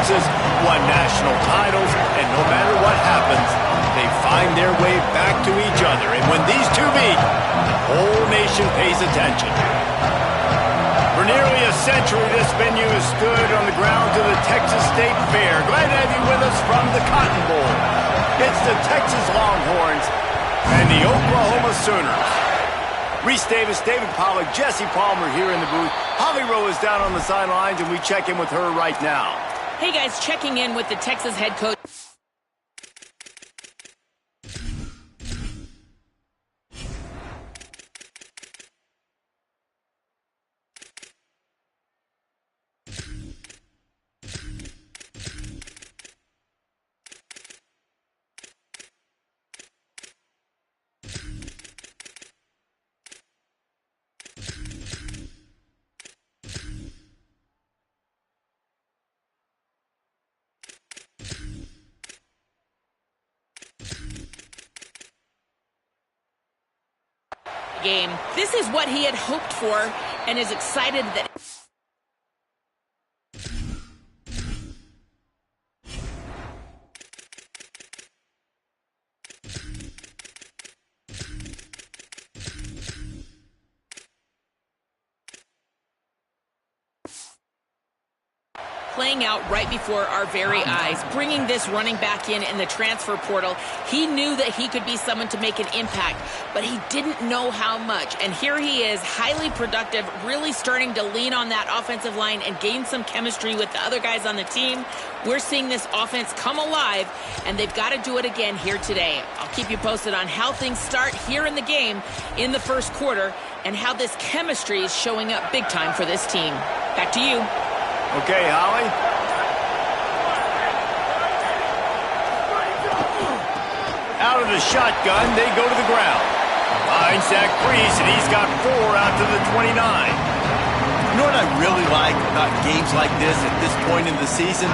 Texas, won national titles, and no matter what happens, they find their way back to each other. And when these two meet, the whole nation pays attention. For nearly a century, this venue has stood on the grounds of the Texas State Fair. Glad to have you with us from the Cotton Bowl. It's the Texas Longhorns and the Oklahoma Sooners. Reese Davis, David Pollack, Jesse Palmer here in the booth. Holly Rowe is down on the sidelines, and we check in with her right now. Hey, guys, checking in with the Texas head coach. Game. This is what he had hoped for and is excited that playing out right before our very eyes, bringing this running back in the transfer portal. He knew that he could be someone to make an impact, but he didn't know how much. And here he is, highly productive, really starting to lean on that offensive line and gain some chemistry with the other guys on the team. We're seeing this offense come alive, and they've got to do it again here today. I'll keep you posted on how things start here in the game in the first quarter and how this chemistry is showing up big time for this team. Back to you. Okay, Holly. Out of the shotgun, they go to the ground. Finds Zach Priest, and he's got 4 out to the 29. You know what I really like about games like this at this point in the season?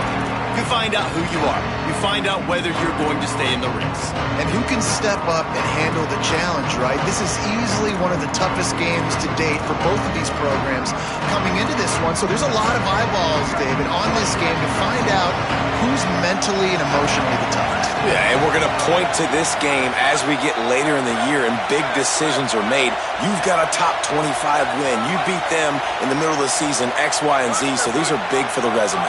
You find out who you are. You find out whether you're going to stay in the race. And who can step up and handle the challenge, right? This is easily one of the toughest games to date for both of these programs coming into this one. So there's a lot of eyeballs, David, on this game to find out who's mentally and emotionally the toughest. Yeah, and we're going to point to this game as we get later in the year and big decisions are made. You've got a top 25 win. You beat them in the middle of the season, X, Y, and Z, so these are big for the resume.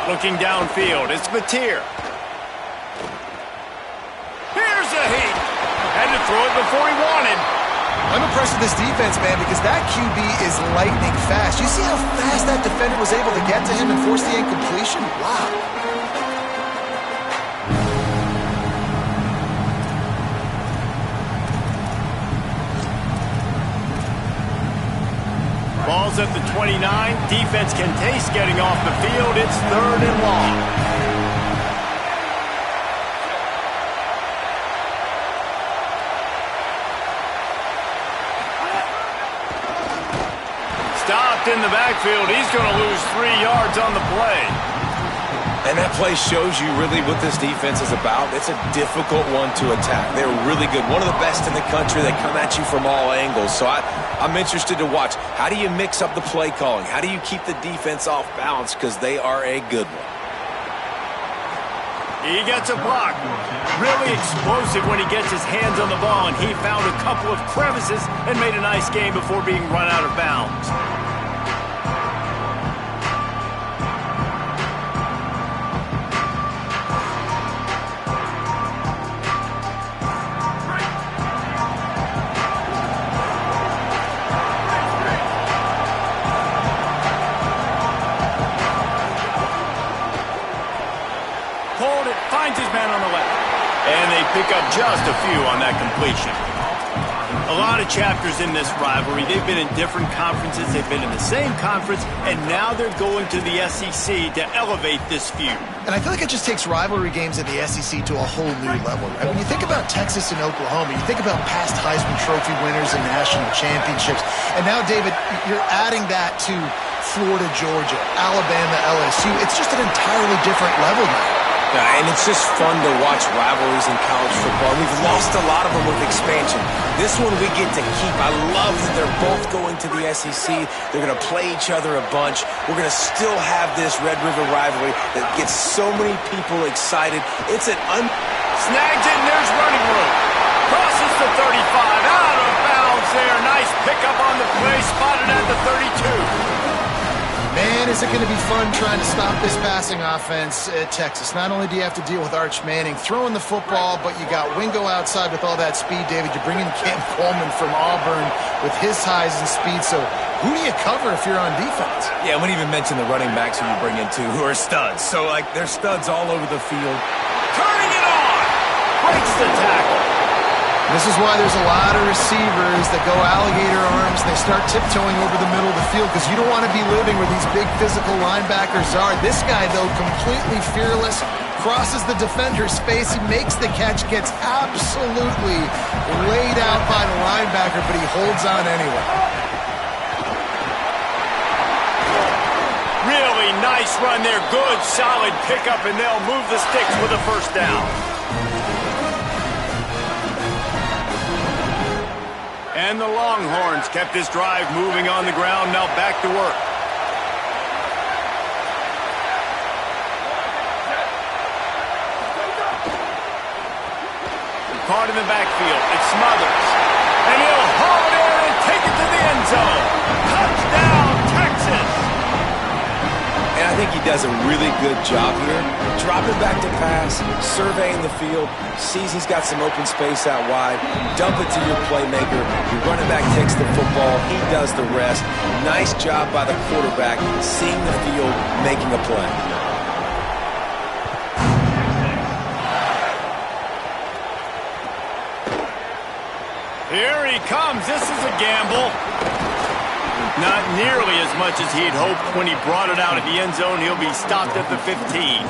Looking downfield, it's Mateer. Here's a heat. Had to throw it before he wanted. I'm impressed with this defense, man, because that QB is lightning fast. You see how fast that defender was able to get to him and force the incompletion? Wow. Ball's at the 29. Defense can taste getting off the field. It's 3rd and long. Stopped in the backfield. He's going to lose 3 yards on the play. And that play shows you really what this defense is about. It's a difficult one to attack. They're really good. One of the best in the country. They come at you from all angles. So I'm interested to watch. How do you mix up the play calling? How do you keep the defense off balance? Because they are a good one. He gets a block. Really explosive when he gets his hands on the ball, and he found a couple of crevices and made a nice game before being run out of bounds. Finds his man on the left. And they pick up just a few on that completion. A lot of chapters in this rivalry. They've been in different conferences. They've been in the same conference. And now they're going to the SEC to elevate this feud. And I feel like it just takes rivalry games in the SEC to a whole new level. Right? When you think about Texas and Oklahoma, you think about past Heisman Trophy winners and national championships. And now, David, you're adding that to Florida, Georgia, Alabama, LSU. It's just an entirely different level now. And it's just fun to watch rivalries in college football. We've lost a lot of them with expansion. This one we get to keep. I love that they're both going to the SEC. They're going to play each other a bunch. We're going to still have this Red River rivalry that gets so many people excited. It's an snags it, and there's running room. Crosses the 35, out of bounds there. Nice pickup on the play, spotted at the 32. Man, is it going to be fun trying to stop this passing offense at Texas. Not only do you have to deal with Arch Manning throwing the football, but you got Wingo outside with all that speed, David. You bring in Cam Coleman from Auburn with his highs and speed. So who do you cover if you're on defense? Yeah, I wouldn't even mention the running backs who you bring in, too, who are studs. So, like, they're studs all over the field. Turning it on! Breaks the tackle. This is why there's a lot of receivers that go alligator arms and they start tiptoeing over the middle of the field because you don't want to be living where these big physical linebackers are. This guy, though, completely fearless, crosses the defender's space. He makes the catch, gets absolutely laid out by the linebacker, but he holds on anyway. Really nice run there. Good, solid pickup, and they'll move the sticks with a first down. And the Longhorns kept this drive moving on the ground. Now back to work. Caught in the backfield. It smothers. And he'll haul it in and take it to the end zone. Touchdown, Texas! And I think he does a really good job here. Dropping back to pass, surveying the field, sees he's got some open space out wide, dump it to your playmaker. Your running back takes the football. He does the rest. Nice job by the quarterback, seeing the field, making a play. Here he comes. This is a gamble. Not nearly as much as he'd hoped when he brought it out of the end zone. He'll be stopped at the 15.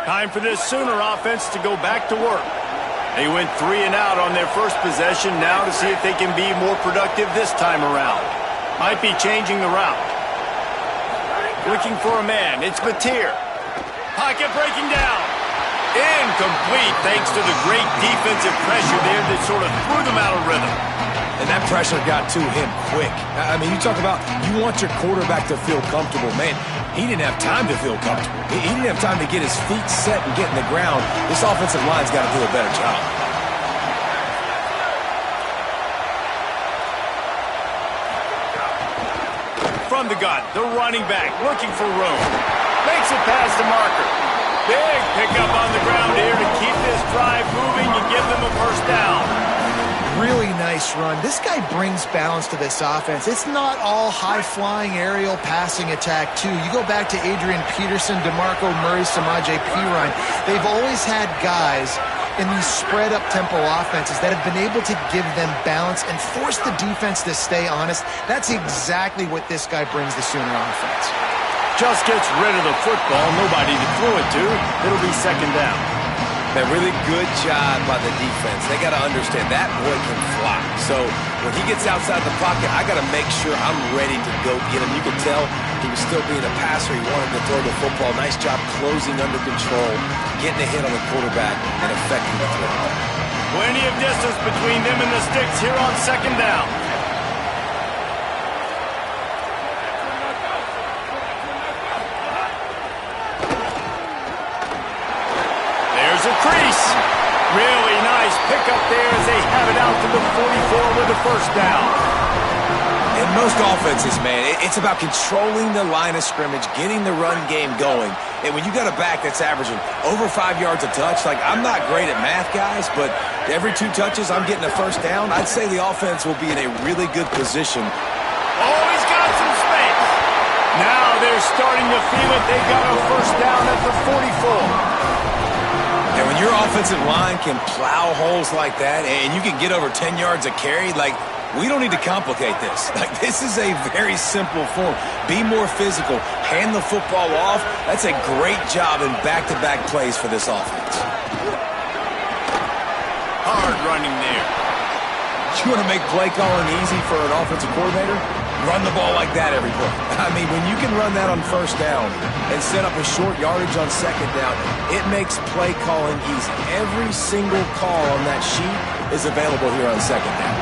Time for this Sooner offense to go back to work. They went 3 and out on their first possession. Now to see if they can be more productive this time around. Might be changing the route. Looking for a man. It's Mateer. Pocket breaking down. Incomplete thanks to the great defensive pressure there that sort of threw them out of rhythm. And that pressure got to him quick. I mean, you talk about you want your quarterback to feel comfortable. Man, he didn't have time to feel comfortable. He didn't have time to get his feet set and get in the ground. This offensive line's got to do a better job. From the gun, the running back looking for room. Makes it past the marker. Big pickup on the ground here to keep this drive moving and give them a first down. Really nice run. This guy brings balance to this offense. It's not all high-flying aerial passing attack, too. You go back to Adrian Peterson, DeMarco Murray, Samaje Perine. They've always had guys in these spread-up tempo offenses that have been able to give them balance and force the defense to stay honest. That's exactly what this guy brings the Sooner offense. Just gets rid of the football. Nobody to throw it to. It'll be second down. Man, really good job by the defense. They got to understand that boy can fly. So when he gets outside the pocket, I got to make sure I'm ready to go get him. You can tell he was still being a passer. He wanted to throw the football. Nice job closing under control, getting a hit on the quarterback, and affecting the throw. Plenty of distance between them and the sticks here on second down. There's a crease. Really nice pickup there as they have it out to the 44 with a first down. In most offenses, man, it's about controlling the line of scrimmage, getting the run game going. And when you got a back that's averaging over 5 yards a touch, like I'm not great at math, guys, but every 2 touches I'm getting a first down, I'd say the offense will be in a really good position. Oh, he's got some space. Now they're starting to feel it. They got a first down at the 44. And when your offensive line can plow holes like that and you can get over 10 yards a carry, like, we don't need to complicate this. Like, this is a very simple form. Be more physical. Hand the football off. That's a great job in back-to-back plays for this offense. Hard running there. You want to make play calling easy for an offensive coordinator? Run the ball like that every play. I mean, when you can run that on first down and set up a short yardage on second down, it makes play calling easy. Every single call on that sheet is available here on second down.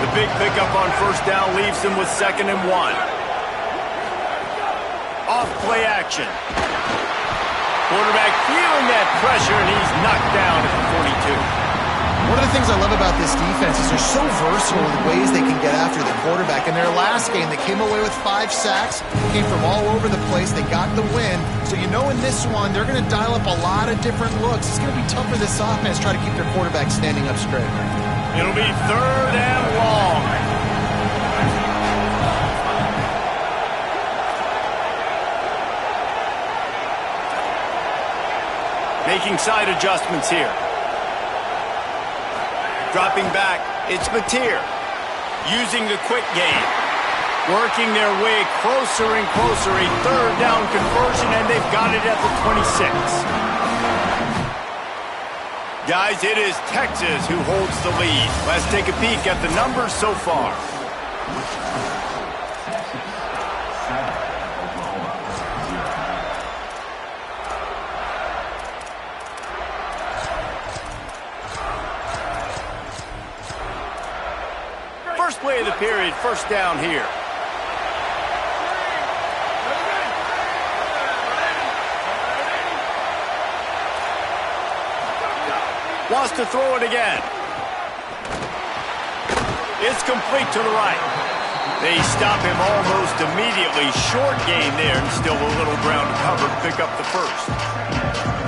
The big pickup on first down leaves them with 2nd and 1. Off play action. Quarterback feeling that pressure, and he's knocked down at the 42. One of the things I love about this defense is they're so versatile in the ways they can get after the quarterback. In their last game, they came away with 5 sacks, came from all over the place. They got the win. So you know in this one, they're going to dial up a lot of different looks. It's going to be tough for this offense to try to keep their quarterback standing up straight. It'll be 3rd and long. Making side adjustments here. Dropping back, it's Mateer. Using the quick game. Working their way closer and closer. A 3rd down conversion, and they've got it at the 26. Guys, it is Texas who holds the lead. Let's take a peek at the numbers so far. First play of the period, first down here. Wants to throw it again. It's complete to the right. They stop him almost immediately. Short gain there, and still a little ground to cover to pick up the first.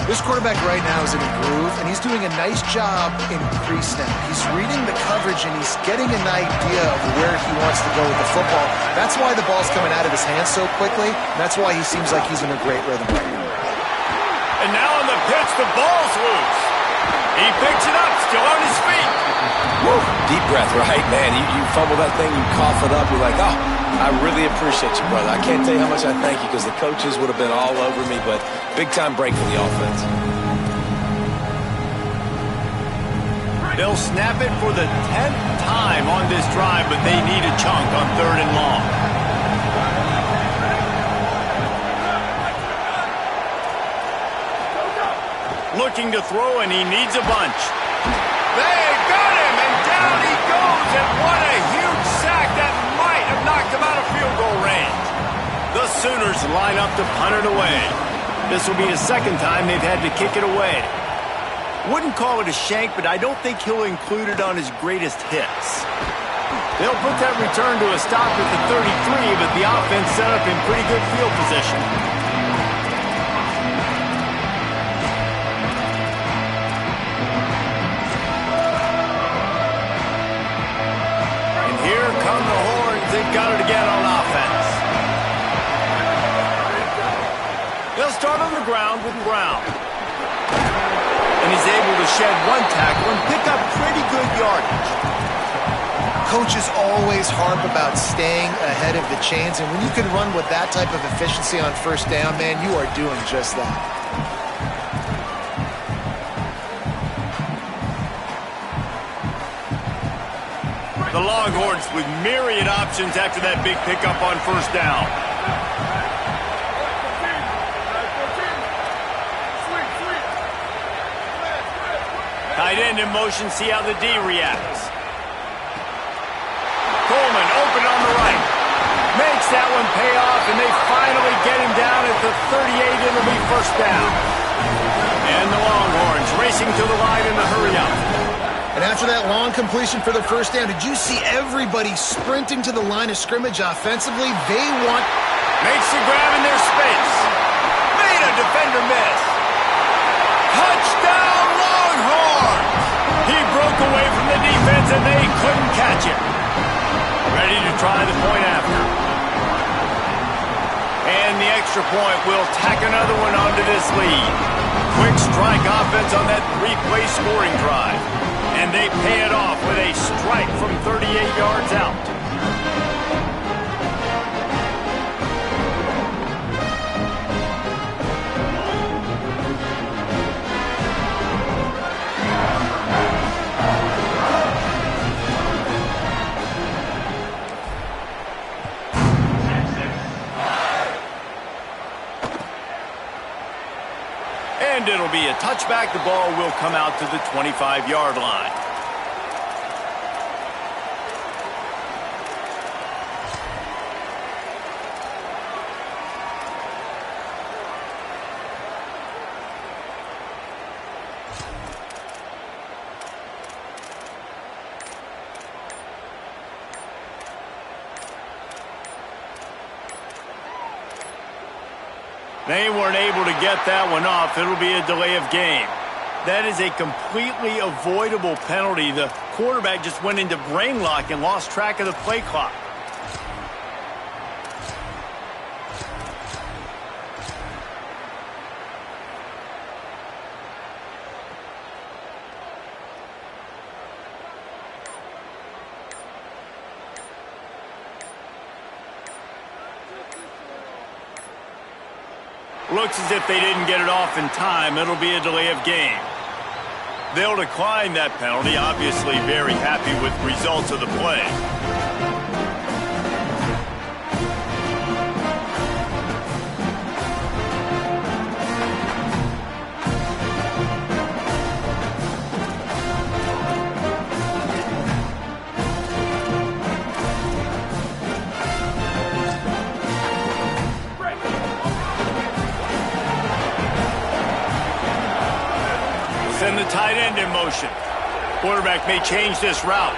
This quarterback right now is in a groove, and he's doing a nice job in pre-snap. He's reading the coverage, and he's getting an idea of where he wants to go with the football. That's why the ball's coming out of his hands so quickly. That's why he seems like he's in a great rhythm right now. And now on the pitch, the ball's loose. He picks it up, still on his feet. Woo. Deep breath, right? Man, you fumble that thing, you cough it up, you're like, oh, I really appreciate you, brother. I can't tell you how much I thank you because the coaches would have been all over me, but big-time break for the offense. They'll snap it for the 10th time on this drive, but they need a chunk on 3rd and long. Looking to throw, and he needs a bunch. They got him, and down he goes, and what a huge sack that might have knocked him out of field goal range. The Sooners line up to punt it away. This will be the 2nd time they've had to kick it away. Wouldn't call it a shank, but I don't think he'll include it on his greatest hits. They'll put that return to a stop at the 33, but the offense set up in pretty good field position. And here come the Horns. They've got it again on offense. They'll start on the ground with Brown. And he's able to shed one tackle and pick up pretty good yardage. Coaches always harp about staying ahead of the chains, and when you can run with that type of efficiency on first down, man, you are doing just that. The Longhorns with myriad options after that big pickup on first down. Tight end in motion, see how the D reacts. Coleman open on the right. Makes that one pay off, and they finally get him down at the 38. It'll be first down. And the Longhorns racing to the line in the hurry-up. And after that long completion for the first down, did you see everybody sprinting to the line of scrimmage offensively? They want... Makes the grab in their space. Made a defender miss. Touchdown, Longhorns! He broke away from the defense, and they couldn't catch him. Ready to try the point after. And the extra point will tack another one onto this lead. Quick strike offense on that 3-play scoring drive. And they pay it off with a strike from 38 yards out. And it'll be a touchback. The ball will come out to the 25-yard line. They weren't able to get that one off. It'll be a delay of game. That is a completely avoidable penalty. The quarterback just went into brain lock and lost track of the play clock. Looks as if they didn't get it off in time. It'll be a delay of game. They'll decline that penalty. Obviously very happy with results of the play. Send the tight end in motion. Quarterback may change this route.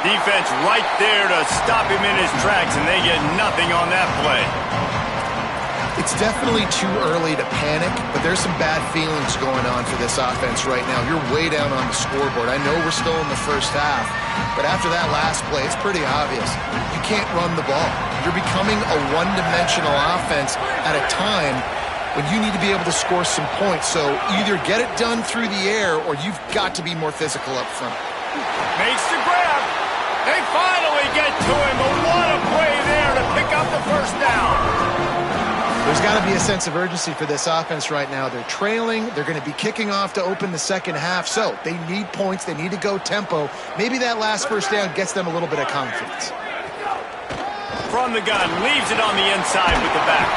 Defense right there to stop him in his tracks, and they get nothing on that play. It's definitely too early to panic, but there's some bad feelings going on for this offense right now. You're way down on the scoreboard. I know we're still in the first half, but after that last play, it's pretty obvious. You can't run the ball. You're becoming a one-dimensional offense at a time when you need to be able to score some points. So either get it done through the air or you've got to be more physical up front. Makes the grab. They finally get to him, but what a play there to pick up the first down. There's got to be a sense of urgency for this offense right now. They're trailing. They're going to be kicking off to open the second half. So they need points. They need to go tempo. Maybe that last first down gets them a little bit of confidence. From the gun, leaves it on the inside with the back.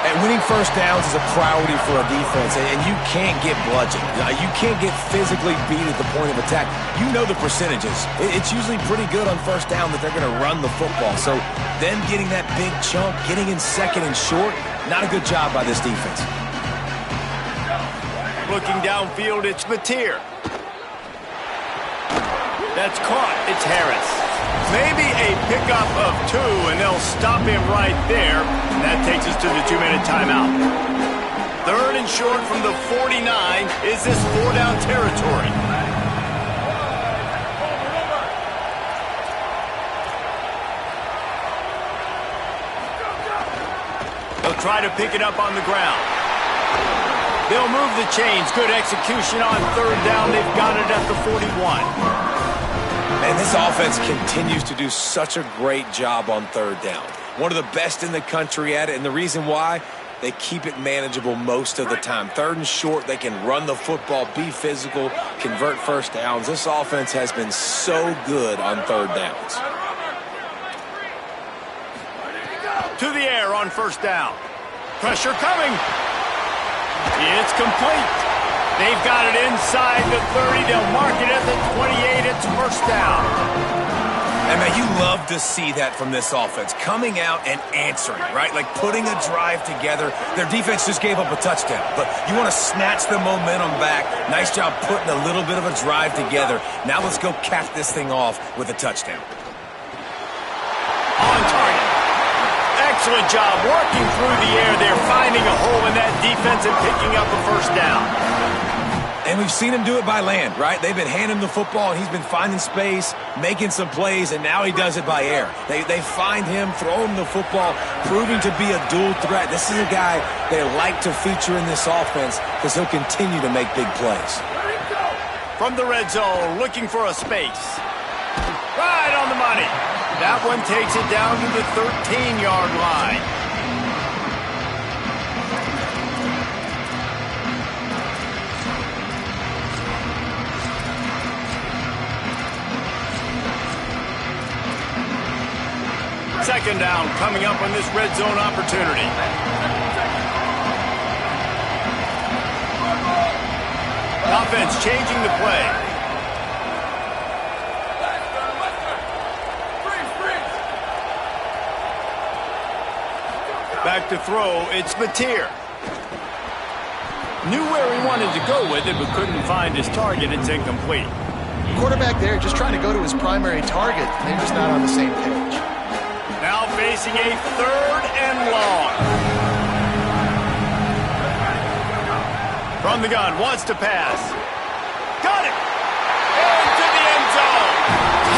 And winning first downs is a priority for a defense, and you can't get bludgeoned. You can't get physically beat at the point of attack. You know the percentages. It's usually pretty good on first down that they're going to run the football. So them getting that big chunk, getting in second and short, not a good job by this defense. Looking downfield, it's Mateer. That's caught. It's Harris. Maybe a pickup of two, and they'll stop him right there. And that takes us to the 2-minute timeout. Third and short from the 49. Is this four-down territory? They'll try to pick it up on the ground. They'll move the chains. Good execution on third down. They've got it at the 41. And this offense continues to do such a great job on third down. One of the best in the country at it, and the reason why, they keep it manageable most of the time. Third and short, they can run the football, be physical, convert first downs. This offense has been so good on third downs. To the air on first down. Pressure coming. It's complete. They've got it inside the 30. They'll mark it at the 28. It's first down. And, man, you love to see that from this offense. Coming out and answering, right? Like putting a drive together. Their defense just gave up a touchdown. But you want to snatch the momentum back. Nice job putting a little bit of a drive together. Now let's go cap this thing off with a touchdown. On target. Excellent job working through the air. They're finding a hole in that defense and picking up a first down. And we've seen him do it by land, right? They've been handing him the football, and he's been finding space, making some plays, and now he does it by air. They find him, throw him the football, proving to be a dual threat. This is a guy they like to feature in this offense because he'll continue to make big plays. From the red zone, looking for a space. Right on the money. That one takes it down to the 13-yard line. Second down coming up on this red zone opportunity. Offense changing the play. Back to throw, it's Mateer. Knew where he wanted to go with it, but couldn't find his target. It's incomplete. Quarterback there just trying to go to his primary target. They're just not on the same page. Now facing a third and long. From the gun, wants to pass. Got it! Into the end zone.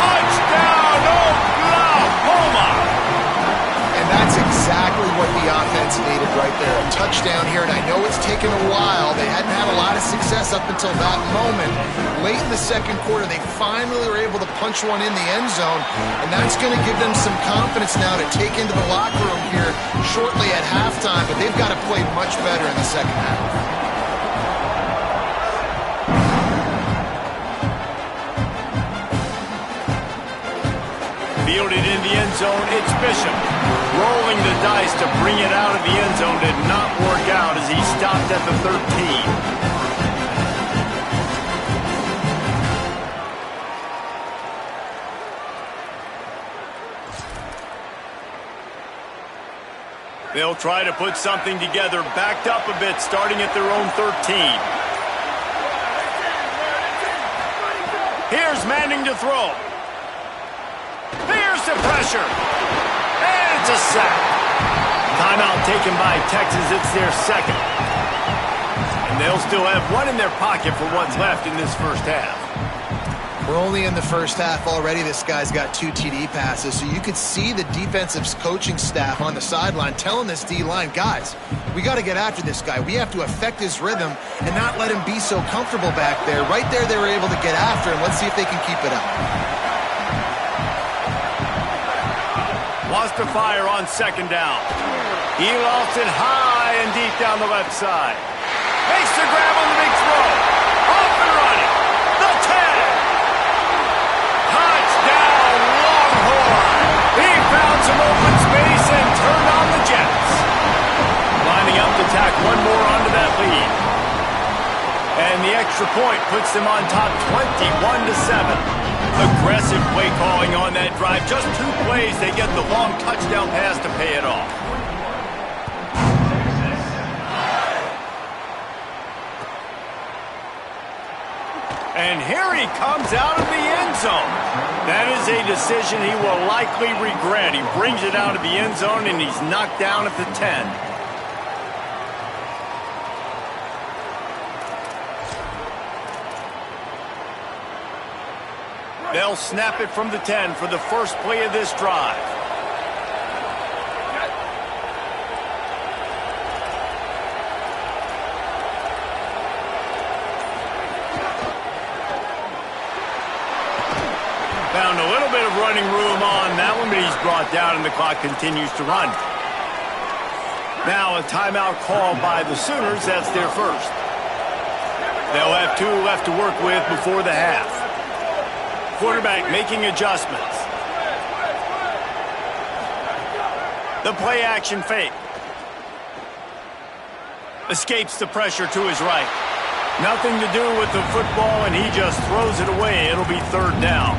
Touchdown, Oklahoma! And that's exactly what the offense needed right there. A touchdown here, and I know it's taken a while. They hadn't had a lot of success up until that moment. Late in the second quarter, they finally were able to punch one in the end zone, and that's going to give them some confidence now to take into the locker room here shortly at halftime, but they've got to play much better in the second half. Fielded in the end zone, it's Bishop. Rolling the dice to bring it out of the end zone did not work out as he stopped at the 13. They'll try to put something together, backed up a bit, starting at their own 13. Here's Manning to throw. Here's the pressure. And it's a sack. Timeout taken by Texas. It's their second. And they'll still have one in their pocket for what's left in this first half. We're only in the first half already. This guy's got 2 TD passes, so you could see the defensive coaching staff on the sideline telling this D-line, guys, we got to get after this guy. We have to affect his rhythm and not let him be so comfortable back there. Right there, they were able to get after him. Let's see if they can keep it up. Wants to fire on second down. He lost it high and deep down the left side. Makes the grab on the big throw. Off and running. The 10. Touchdown, Longhorn. He found some open space and turned on the Jets. Lining up to tack one more onto that lead. And the extra point puts them on top 21-7. Aggressive play calling on that drive. Just 2 plays, they get the long touchdown pass to pay it off. And here he comes out of the end zone. That is a decision he will likely regret. He brings it out of the end zone and he's knocked down at the 10. They'll snap it from the 10 for the first play of this drive. Found a little bit of running room on that one, but he's brought down and the clock continues to run. Now a timeout called by the Sooners. That's their first. They'll have 2 left to work with before the half. Quarterback making adjustments. The play action fake. Escapes the pressure to his right. Nothing to do with the football, and he just throws it away. It'll be third down.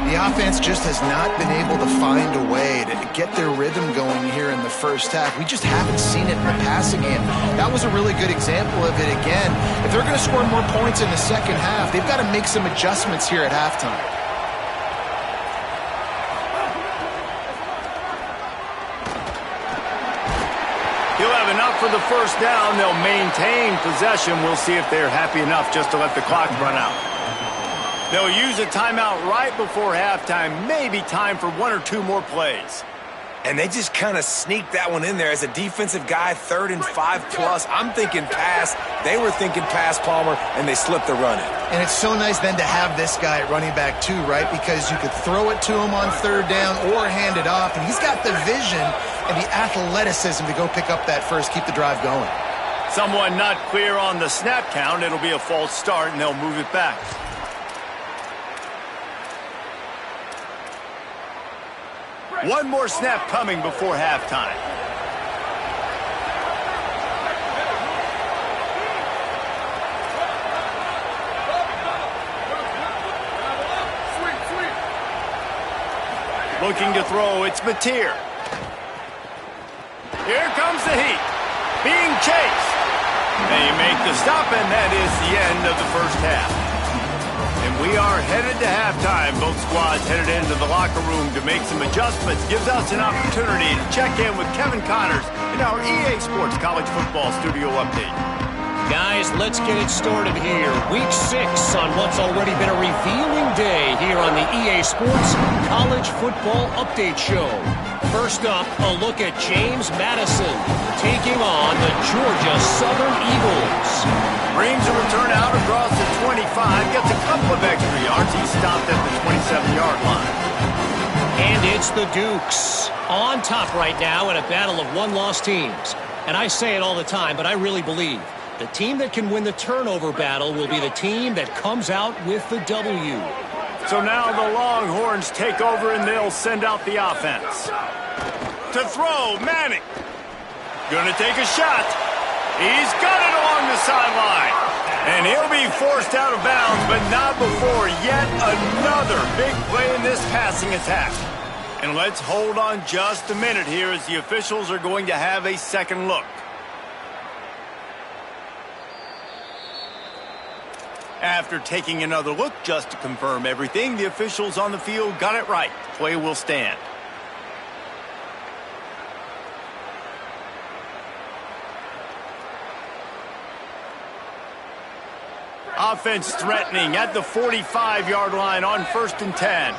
The offense just has not been able to find a way to get their rhythm going here in the first half. We just haven't seen it in the passing game. That was a really good example of it again. If they're going to score more points in the second half, they've got to make some adjustments here at halftime. He'll have enough for the first down. They'll maintain possession. We'll see if they're happy enough just to let the clock run out. They'll use a timeout right before halftime. Maybe time for 1 or 2 more plays. And they just kind of sneaked that one in there. As a defensive guy, 3rd and 5+. I'm thinking pass. They were thinking pass, Palmer, and they slipped the run in. And it's so nice then to have this guy at running back too, right? Because you could throw it to him on 3rd down or hand it off. And he's got the vision and the athleticism to go pick up that first, keep the drive going. Someone not clear on the snap count. It'll be a false start, and they'll move it back. One more snap coming before halftime. Looking to throw, it's Mateer. Here comes the heat. Being chased. They make the stop, and that is the end of the first half. And we are headed to halftime. Both squads headed into the locker room to make some adjustments. Gives us an opportunity to check in with Kevin Connors in our EA Sports College Football Studio Update. Guys, let's get it started here. Week 6 on what's already been a revealing day here on the EA Sports College Football Update Show. First up, a look at James Madison taking on the Georgia Southern Eagles. Brings a return out across the 25, gets a couple of extra yards. He stopped at the 27-yard line. And it's the Dukes on top right now in a battle of one-loss teams. And I say it all the time, but I really believe the team that can win the turnover battle will be the team that comes out with the W. So now the Longhorns take over and they'll send out the offense. To throw, Manning. Gonna take a shot. He's got it along the sideline. And he'll be forced out of bounds, but not before yet another big play in this passing attack. And let's hold on just a minute here as the officials are going to have a second look. After taking another look just to confirm everything, the officials on the field got it right. Play will stand. Offense threatening at the 45-yard line on 1st and 10.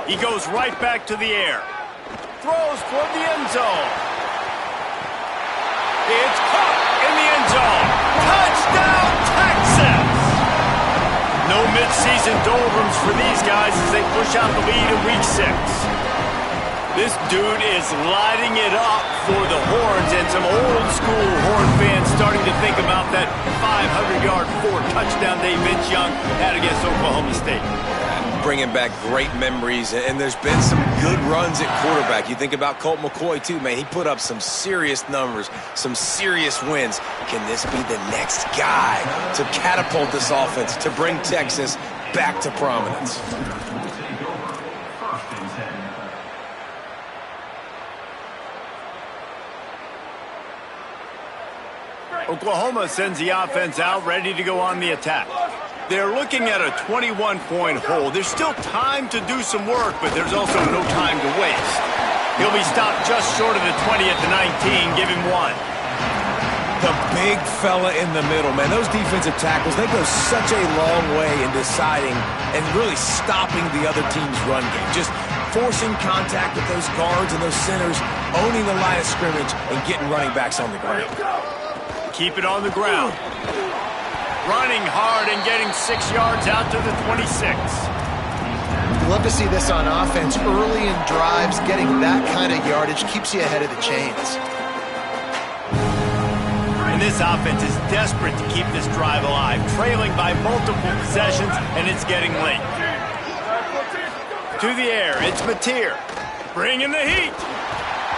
He goes right back to the air. Throws for the end zone. It's caught in the end zone. Touchdown, Texas! No midseason doldrums for these guys as they push out the lead in Week 6. This dude is lighting it up for the Horns, and some old-school Horn fans starting to think about that 500-yard, 4-touchdown day Vince Young had against Oklahoma State. Bringing back great memories, and there's been some good runs at quarterback. You think about Colt McCoy, too, man. He put up some serious numbers, some serious wins. Can this be the next guy to catapult this offense, to bring Texas back to prominence? Oklahoma sends the offense out, ready to go on the attack. They're looking at a 21-point hole. There's still time to do some work, but there's also no time to waste. He'll be stopped just short of the 20 at the 19. Give him one. The big fella in the middle, man. Those defensive tackles, they go such a long way in deciding and really stopping the other team's run game. Just forcing contact with those guards and those centers, owning the line of scrimmage, and getting running backs on the ground. Keep it on the ground. Running hard and getting 6 yards out to the 26. Love to see this on offense. Early in drives, getting that kind of yardage keeps you ahead of the chains. And this offense is desperate to keep this drive alive, trailing by multiple possessions, and it's getting late. To the air, it's Mateer. Bringing the heat.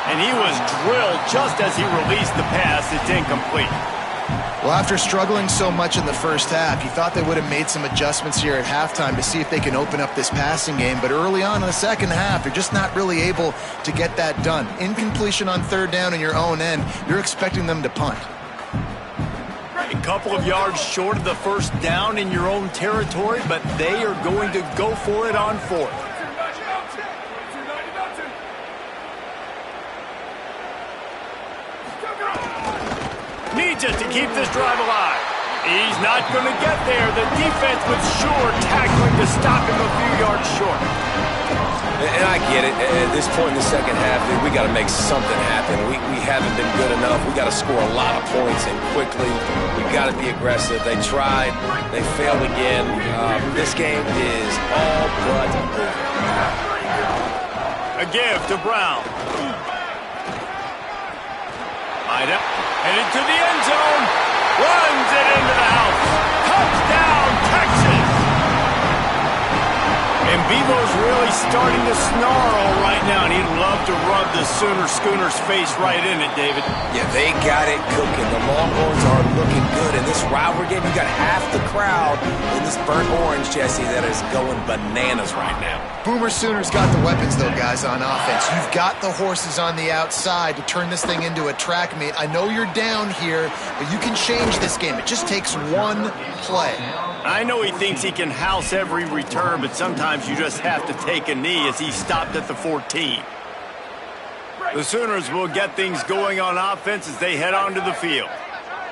And he was drilled just as he released the pass. It's incomplete. Well, after struggling so much in the first half, you thought they would have made some adjustments here at halftime to see if they can open up this passing game. But early on in the second half, they're just not really able to get that done. Incompletion on 3rd down in your own end, you're expecting them to punt. A couple of yards short of the 1st down in your own territory, but they are going to go for it on 4th. Needs it to keep this drive alive. He's not going to get there. The defense with sure tackling to stop him a few yards short. And I get it. At this point in the second half, we got to make something happen. We haven't been good enough. We got to score a lot of points and quickly. We got to be aggressive. They tried. They failed again. This game is all but over. A give to Brown. wide up. Headed to the end zone. Runs it into the house. Touchdown, Texas! And Bevo's really starting to snarl right now, and he'd love to rub the Sooner Schooner's face right in it, David. Yeah, they got it cooking. The Longhorns are looking good. In this rivalry game, you got half the crowd in this burnt orange, Jesse, that is going bananas right now. Boomer Sooners got the weapons, though, guys, on offense. You've got the horses on the outside to turn this thing into a track meet. I know you're down here, but you can change this game. It just takes one play. I know he thinks he can house every return, but sometimes you just have to take a knee as he stopped at the 14. The Sooners will get things going on offense as they head onto the field.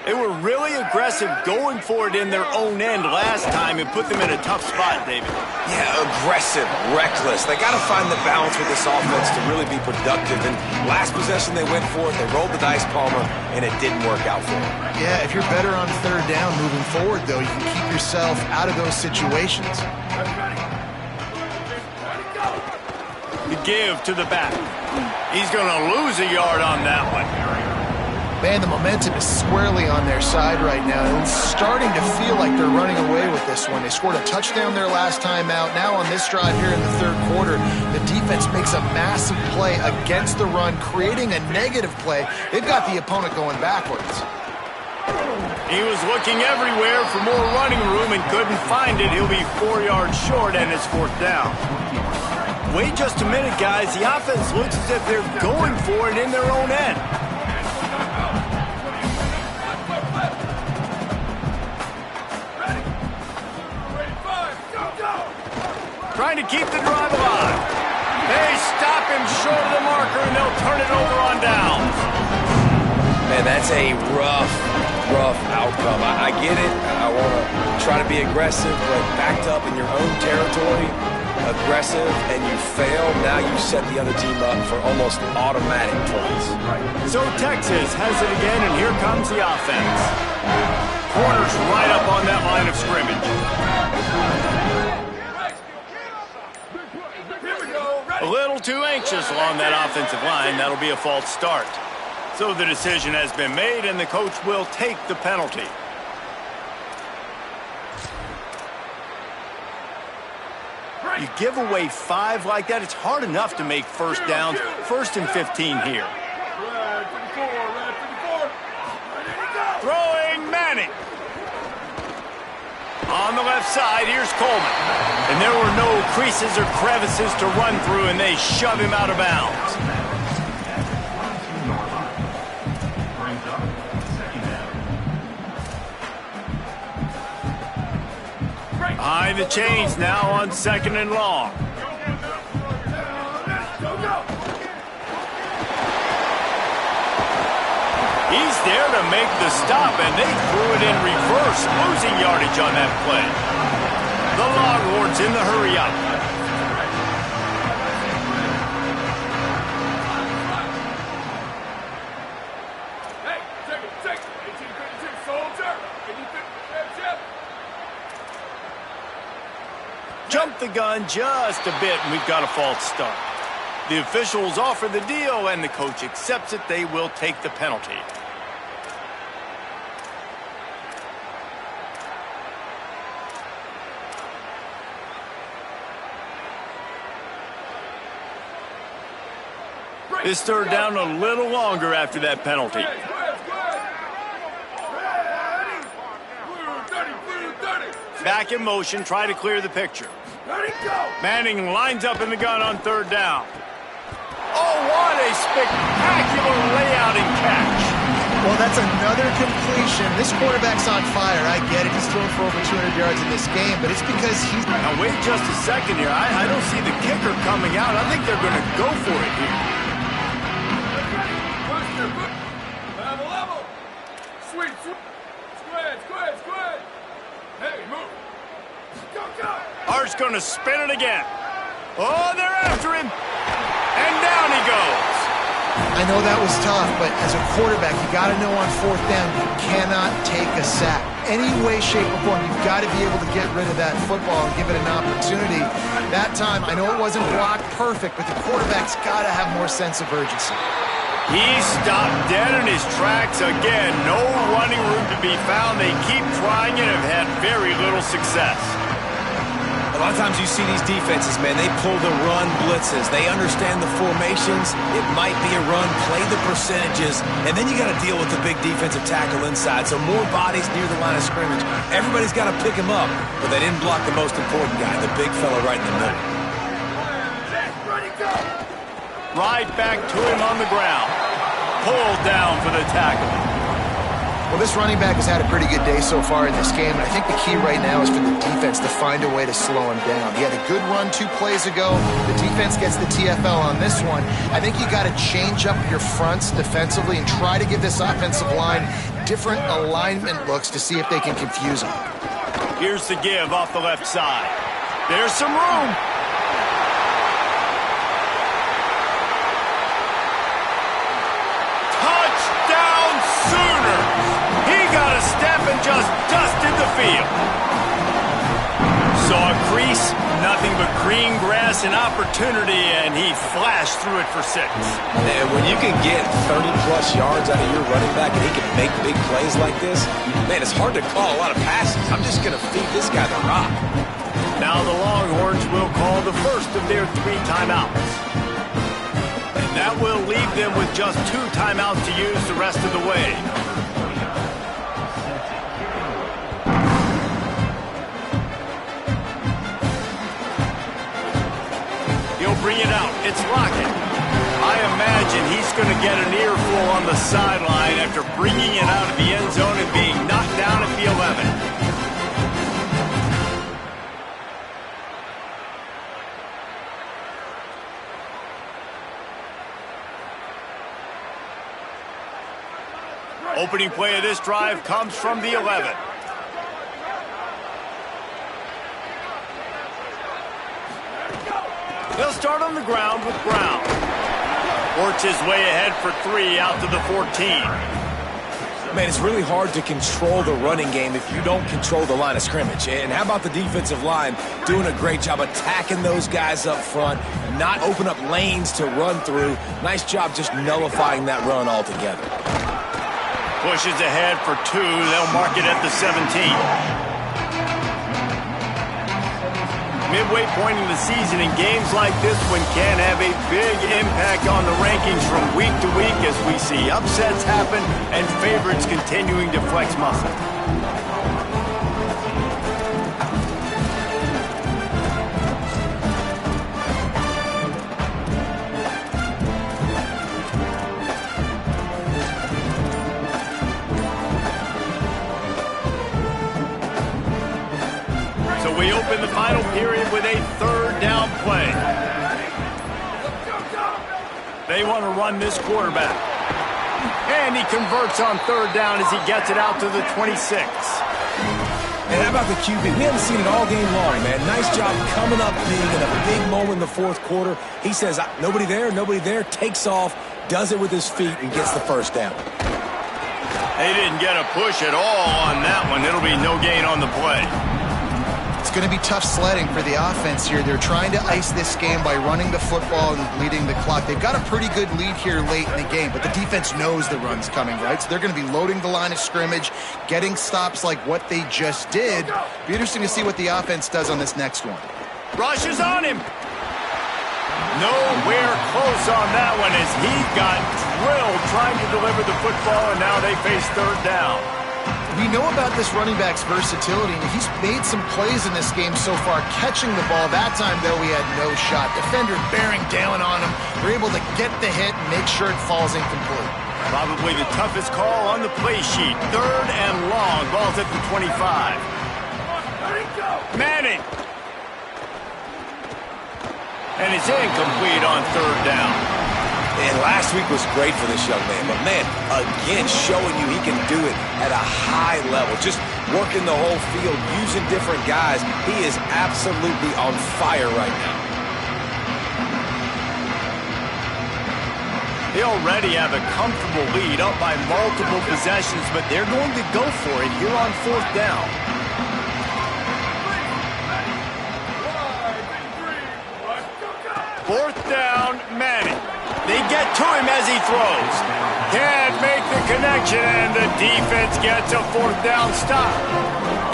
They were really aggressive going for it in their own end last time and put them in a tough spot, David. Yeah, aggressive, reckless. They got to find the balance with this offense to really be productive. And last possession they went for it, they rolled the dice, Palmer, and it didn't work out for them. Yeah, if you're better on third down moving forward, though, you can keep yourself out of those situations. The give to the back. He's going to lose a yard on that one. Man, the momentum is squarely on their side right now. And it's starting to feel like they're running away with this one. They scored a touchdown their last time out. Now on this drive here in the third quarter, the defense makes a massive play against the run, creating a negative play. They've got the opponent going backwards. He was looking everywhere for more running room and couldn't find it. He'll be 4 yards short, and it's fourth down. Wait just a minute, guys. The offense looks as if they're going for it in their own end. Trying to keep the drive alive. They stop him short of the marker, and they'll turn it over on downs. Man, that's a rough outcome. I get it. I want to try to be aggressive, but backed up in your own territory, aggressive, and you fail, now you set the other team up for almost automatic points. So Texas has it again, and here comes the offense. Corners right up on that line of scrimmage. A little too anxious along that offensive line. That'll be a false start. So the decision has been made, and the coach will take the penalty. You give away 5 like that, it's hard enough to make first downs. First and 15 here. Throwing Manning. On the left side, here's Coleman. And there were no creases or crevices to run through, and they shove him out of bounds. Behind the chains now on 2nd and long. He's there to make the stop, and they threw it in reverse, losing yardage on that play. The Longhorns in the hurry-up. Hey, take it. 1852, soldier. 1852, Jump the gun just a bit, and we've got a false start. The officials offer the deal, and the coach accepts it. They will take the penalty. This third down a little longer after that penalty. Back in motion, try to clear the picture. Manning lines up in the gun on third down. Oh, what a spectacular layout and catch. Well, that's another completion. This quarterback's on fire. I get it. He's thrown for over 200 yards in this game, but it's because he's... Now, wait just a second here. I don't see the kicker coming out. I think they're going to go for it here. Level. Sweet. Squid. Hey, move. Go. Art's going to spin it again. Oh, they're after him. And down he goes. I know that was tough, but as a quarterback, you got to know on fourth down, you cannot take a sack. Any way, shape, or form, you've got to be able to get rid of that football and give it an opportunity. That time, I know it wasn't blocked perfect, but the quarterback's got to have more sense of urgency. He stopped dead, and his his tracks. Again, no running room to be found. They keep trying and have had very little success. A lot of times you see these defenses, man, they pull the run blitzes. They understand the formations. It might be a run, play the percentages, and then you got to deal with the big defensive tackle inside. So more bodies near the line of scrimmage. Everybody's got to pick him up, but they didn't block the most important guy, the big fella right in the middle. Right back to him on the ground. Pulled down for the tackle. Well, this running back has had a pretty good day so far in this game, and I think the key right now is for the defense to find a way to slow him down. He had a good run 2 plays ago. The defense gets the TFL on this one. I think you got to change up your fronts defensively and try to give this offensive line different alignment looks to see if they can confuse him. Here's the give off the left side. There's some room. Touchdown Sooners! He got a step and just dusted the field. Saw a crease, nothing but green grass and opportunity, and he flashed through it for 6. And when you can get 30-plus yards out of your running back and he can make big plays like this, man, it's hard to call a lot of passes. I'm just going to feed this guy the rock. Now the Longhorns will call the first of their 3 timeouts. And that will leave them with just 2 timeouts to use the rest of the way. He'll bring it out. It's Lockett. I imagine he's going to get an earful on the sideline after bringing it out of the end zone and being knocked down at the 11. Opening play of this drive comes from the 11. They'll start on the ground with Brown. Works his way ahead for 3 out to the 14. Man, it's really hard to control the running game if you don't control the line of scrimmage. And how about the defensive line doing a great job attacking those guys up front, not open up lanes to run through. Nice job just nullifying that run altogether. Pushes ahead for 2. They'll mark it at the 17. Midway point in the season, and games like this one can have a big impact on the rankings from week to week as we see upsets happen and favorites continuing to flex muscle. We open the final period with a 3rd down play. They want to run this quarterback. And he converts on 3rd down as he gets it out to the 26. And how about the QB? We haven't seen it all game long, man. Nice job coming up big in a big moment in the 4th quarter. He says, nobody there, takes off, does it with his feet, and gets the 1st down. They didn't get a push at all on that one. It'll be no gain on the play. It's going to be tough sledding for the offense here. They're trying to ice this game by running the football and bleeding the clock. They've got a pretty good lead here late in the game, but the defense knows the run's coming, right? So they're going to be loading the line of scrimmage, getting stops like what they just did. Be interesting to see what the offense does on this next one. Rushes on him. Nowhere close on that one as he got drilled trying to deliver the football, and now they face 3rd down. We know about this running back's versatility, and he's made some plays in this game so far, catching the ball. That time, though, he had no shot. Defender bearing down on him. They're able to get the hit and make sure it falls incomplete. Probably the toughest call on the play sheet. 3rd and long. Ball's at the 25. Manning. And it's incomplete on 3rd down. And last week was great for this young man. But, man, again, showing you he can do it at a high level. Just working the whole field, using different guys. He is absolutely on fire right now. They already have a comfortable lead up by multiple possessions, but they're going to go for it here on 4th down. Fourth down, Manning. They get to him as he throws. Can't make the connection, and the defense gets a fourth down stop.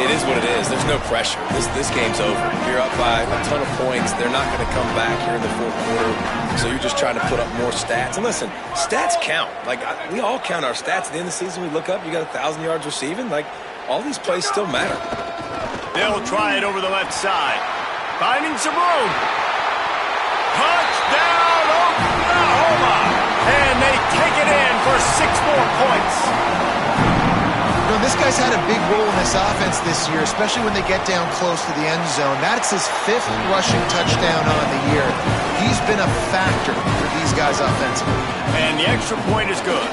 It is what it is. There's no pressure. This game's over. You're up by a ton of points. They're not going to come back here in the fourth quarter, so you're just trying to put up more stats. And listen, stats count. Like, we all count our stats. At the end of the season, we look up, you got 1,000 yards receiving. Like, all these plays still matter. They'll try it over the left side. Finding some room. Touchdown, Oklahoma! And they take it in for 6 more points. You know, this guy's had a big role in this offense this year, especially when they get down close to the end zone. That's his 5th rushing touchdown on the year. He's been a factor for these guys offensively. And the extra point is good.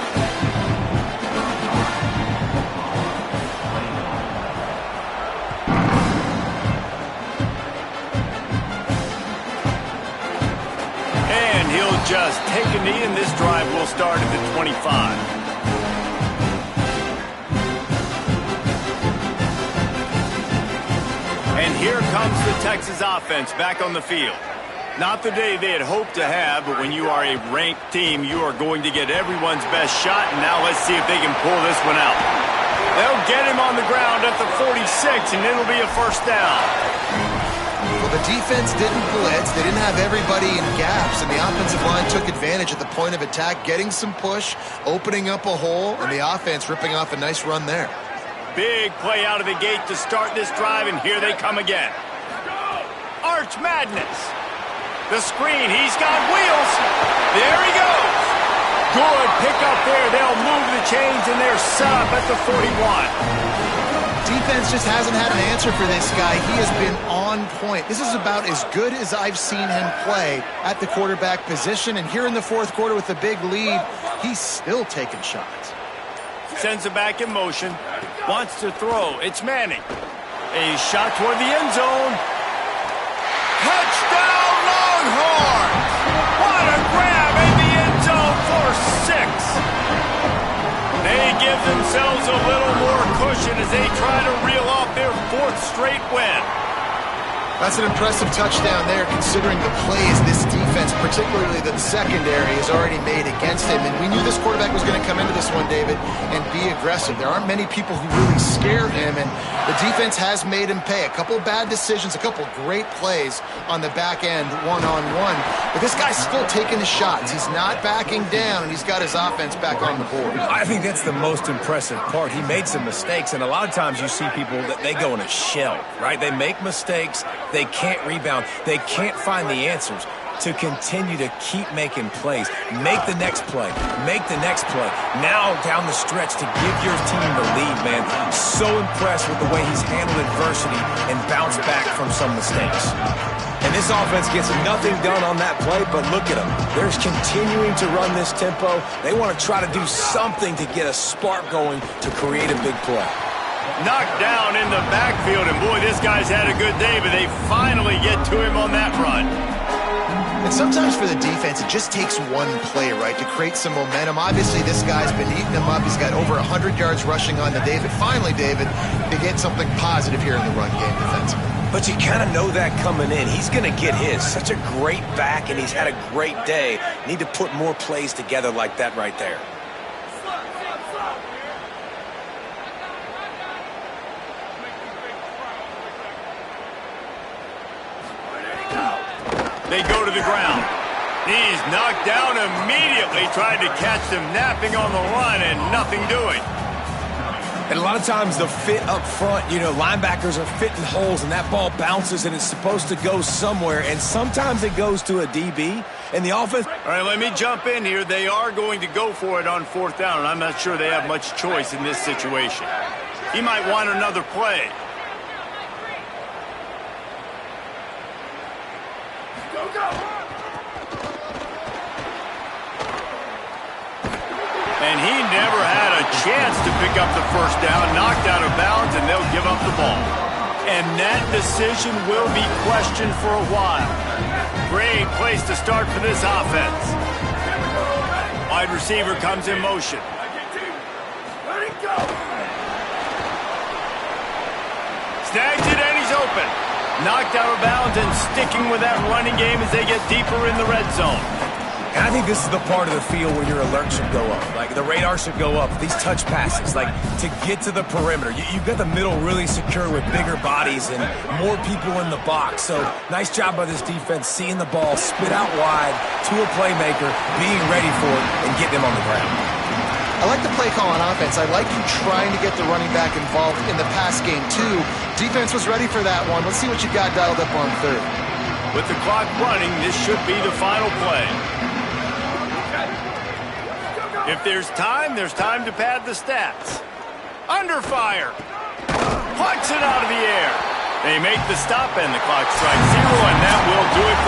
And he'll just take a knee, and this drive will start at the 25. And here comes the Texas offense back on the field. Not the day they had hoped to have, but when you are a ranked team, you are going to get everyone's best shot. And now let's see if they can pull this one out. They'll get him on the ground at the 46, and it'll be a first down. Well, the defense didn't blitz. They didn't have everybody in gaps, and the offensive line took advantage at the point of attack, getting some push, opening up a hole, and the offense ripping off a nice run there. Big play out of the gate to start this drive, and here they come again. Arch Madness. The screen, he's got wheels. There he goes. Good pick up there. They'll move the chains, and they're set up at the 41. Defense just hasn't had an answer for this guy. He has been on point. This is about as good as I've seen him play at the quarterback position, and here in the fourth quarter with the big lead, he's still taking shots. Sends it back in motion. Wants to throw. It's Manning. A shot toward the end zone. Touchdown, Longhorns! What a grab in the end zone for 6. They give themselves a little more cushion as they try to reel off their 4th straight win. That's an impressive touchdown there, considering the plays this defense, particularly the secondary, has already made against him. And we knew this quarterback was going to come into this one, David, and be aggressive. There aren't many people who really scare him, and the defense has made him pay. A couple bad decisions, a couple great plays on the back end, one-on-one. But this guy's still taking his shots. He's not backing down, and he's got his offense back on the board. I think that's the most impressive part. He made some mistakes, and a lot of times you see people that they go in a shell, right? They make mistakes. They can't rebound. They can't find the answers to continue to keep making plays. Make the next play. Make the next play. Now down the stretch to give your team the lead, man. So impressed with the way he's handled adversity and bounced back from some mistakes. And this offense gets nothing done on that play, but look at them. They're continuing to run this tempo. They want to try to do something to get a spark going to create a big play. Knocked down in the backfield, and boy, this guy's had a good day, but they finally get to him on that run. And sometimes for the defense, it just takes one play, right, to create some momentum. Obviously, this guy's been eating them up. He's got over 100 yards rushing on to David. Finally, David, to get something positive here in the run game defensively. But you kind of know that coming in. He's going to get his. Such a great back, and he's had a great day. Need to put more plays together like that right there. They go to the ground. He's knocked down immediately, tried to catch them napping on the run and nothing doing. And a lot of times the fit up front, you know, linebackers are fitting holes and that ball bounces and it's supposed to go somewhere, and sometimes it goes to a DB and the offense. All right, let me jump in here. They are going to go for it on 4th down, and I'm not sure they have much choice in this situation. He might want another play. And he never had a chance to pick up the first down, knocked out of bounds, and they'll give up the ball. And that decision will be questioned for a while. Great place to start for this offense. Wide receiver comes in motion. Snags it, and he's open. Knocked out of bounds and sticking with that running game as they get deeper in the red zone. And I think this is the part of the field where your alert should go up. Like, the radar should go up. These touch passes, like, to get to the perimeter. You've got the middle really secure with bigger bodies and more people in the box. So, nice job by this defense, seeing the ball spit out wide to a playmaker, being ready for it, and getting him on the ground. I like the play call on offense. I like you trying to get the running back involved in the pass game, too. Defense was ready for that one. Let's see what you got dialed up on third. With the clock running, this should be the final play. If there's time to pad the stats. Under fire. Punch it out of the air. They make the stop and the clock strikes 0, and that will do it for